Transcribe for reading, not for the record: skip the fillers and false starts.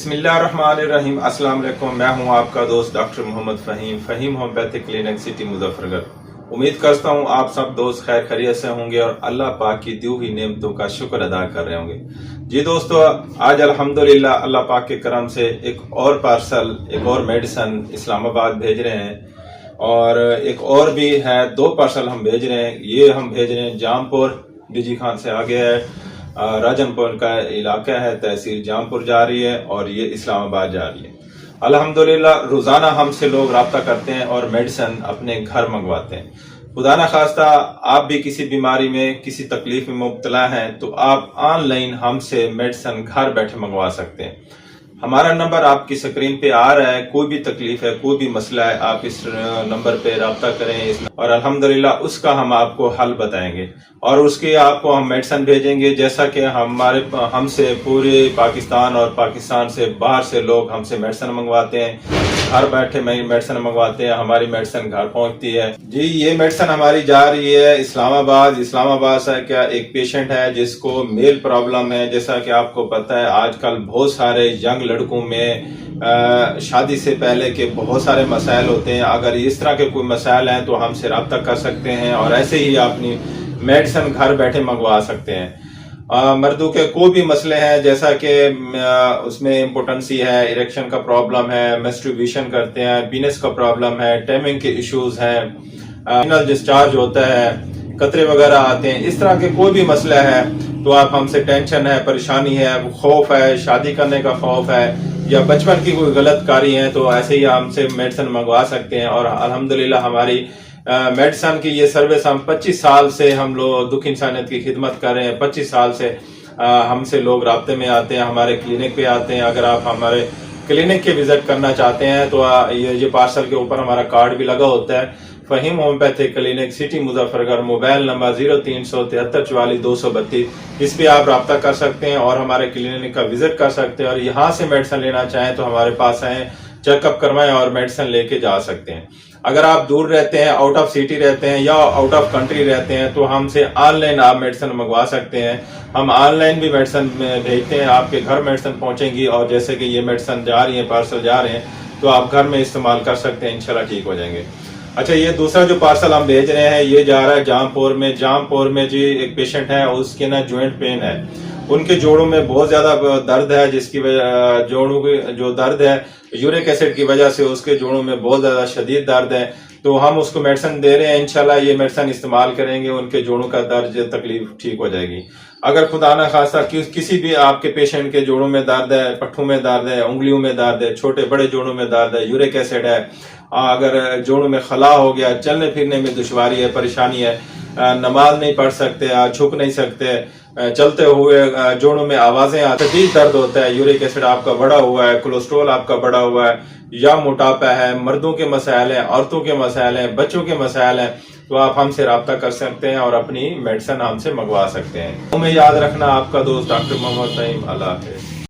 बिस्मिल्लाहिर्रहमानिर्रहीम। अस्सलाम वालेकुम। मैं हूं आपका दोस्त doctor Mohammad Faheem homeopathic clinic city Muzaffargarh. उम्मीद करता हूं आप सब दोस्त खैर खैरियत से होंगे और अल्लाह पाक की दी हुई नेमतों का शुक्र अदा कर रहे होंगे। जी दोस्तों, आज अल्हम्दुलिल्लाह अल्लाह पाक के करम से एक और पार्सल, एक और मेडिसन इस्लामाबाद भेज रहे हैं और एक और भी है, 2 पार्सल हम भेज रहे हैं। ये हम भेज रहे हैं जामपुर, डीजी खान से आगे है, राजनपुर का इलाका है, तहसील जामपुर जा रही है और ये इस्लामाबाद जा रही है। अल्हम्दुलिल्लाह रोजाना हमसे लोग राब्ता करते हैं और मेडिसिन अपने घर मंगवाते हैं। खुदा ना खास्ता आप भी किसी बीमारी में, किसी तकलीफ में मुब्तला हैं तो आप ऑनलाइन हमसे मेडिसिन घर बैठे मंगवा सकते हैं। हमारा नंबर आपकी स्क्रीन पे आ रहा है। कोई भी तकलीफ है, कोई भी मसला है, आप इस नंबर पे राब्ता करें और अल्हम्दुलिल्लाह उसका हम आपको हल बताएंगे और उसके आपको हम मेडिसिन भेजेंगे। जैसा कि हमसे पूरे पाकिस्तान और पाकिस्तान से बाहर से लोग हमसे मेडिसिन मंगवाते हैं, घर बैठे मेडिसिन मंगवाते हैं, हमारी मेडिसिन घर पहुंचती है। जी, ये मेडिसिन हमारी जा रही है इस्लामाबाद से। क्या एक पेशेंट है जिसको मेल प्रॉब्लम है। जैसा कि आपको पता है आजकल बहुत सारे यंग लड़कों में शादी से पहले के बहुत सारे मसाइल होते हैं। अगर इस तरह के कोई मसाइल हैं तो हमसे रब्ता कर सकते हैं और ऐसे ही अपनी मेडिसिन घर बैठे मंगवा सकते हैं। मर्दों के कोई भी मसले हैं, जैसा कि उसमें इम्पोर्टेंसी है, इरेक्शन का प्रॉब्लम है, मेस्ट्रुबेशन करते हैं, पीनस का प्रॉब्लम है, टाइमिंग के इश्यूज हैं, एनल डिस्चार्ज होता है, कतरे वगैरह आते हैं, इस तरह के कोई भी मसला है तो आप हमसे टेंशन है, परेशानी है, खौफ है, शादी करने का खौफ है या बचपन की कोई गलत कारी है तो ऐसे ही हमसे मेडिसिन मंगवा सकते हैं। और अल्हम्दुलिल्लाह हमारी मेडिसिन की ये सर्विस हम 25 साल से हम लोग दुख इंसानियत की खिदमत कर रहे हैं। 25 साल से हमसे लोग राब्ते में आते हैं, हमारे क्लिनिक पे आते हैं। अगर आप हमारे क्लिनिक के विजिट करना चाहते हैं तो ये पार्सल के ऊपर हमारा कार्ड भी लगा होता है। Faheem homeopathic clinic city Muzaffargarh, mobile number 03734232। इस पे आप राब्ता कर सकते हैं और हमारे क्लिनिक का विजिट कर सकते हैं और यहाँ से मेडिसिन लेना चाहें तो हमारे पास आए, चेकअप करवाएं और मेडिसिन लेके जा सकते हैं। अगर आप दूर रहते हैं, आउट ऑफ सिटी रहते हैं या आउट ऑफ कंट्री रहते हैं तो हमसे ऑनलाइन आप मेडिसिन मंगवा सकते हैं। हम ऑनलाइन भी मेडिसिन भेजते हैं, आपके घर मेडिसिन पहुंचेंगी और जैसे कि ये मेडिसिन जा रही है, पार्सल जा रहे हैं तो आप घर में इस्तेमाल कर सकते हैं, इंशाल्लाह ठीक हो जाएंगे। अच्छा, ये दूसरा जो पार्सल हम भेज रहे हैं ये जा रहा है जामपुर में जी एक पेशेंट है, उसके ना ज्वाइंट पेन है, उनके जोड़ों में बहुत ज्यादा दर्द है, जिसकी वजह जोड़ों की जो दर्द है यूरिक एसिड की वजह से उसके जोड़ों में बहुत ज्यादा शदीद दर्द है। तो हम उसको मेडिसिन दे रहे हैं, इंशाल्लाह ये मेडिसिन इस्तेमाल करेंगे, उनके जोड़ों का दर्द तकलीफ ठीक हो जाएगी। अगर खुदा ना खास्ता किसी भी आपके पेशेंट के जोड़ों में दर्द है, पट्ठों में दर्द है, उंगलियों में दर्द है, छोटे बड़े जोड़ों में दर्द है, यूरिक एसिड है, अगर जोड़ों में खला हो गया, चलने फिरने में दुश्वारी है, परेशानी है, नमाज नहीं पढ़ सकते, झुक नहीं सकते, चलते हुए जोड़ों में आवाजें आती, शदीद दर्द होता है, यूरिक एसिड आपका बढ़ा हुआ है, कोलेस्ट्रॉल आपका बढ़ा हुआ है या मोटापा है, मर्दों के मसाइल हैं, औरतों के मसाइल हैं, बच्चों के मसाइल हैं तो आप हमसे राब्ता कर सकते हैं और अपनी मेडिसिन हमसे मंगवा सकते हैं। हमें याद रखना, आपका दोस्त डॉक्टर मोहम्मद फ़हीम। अल्लाह हाफ़िज़।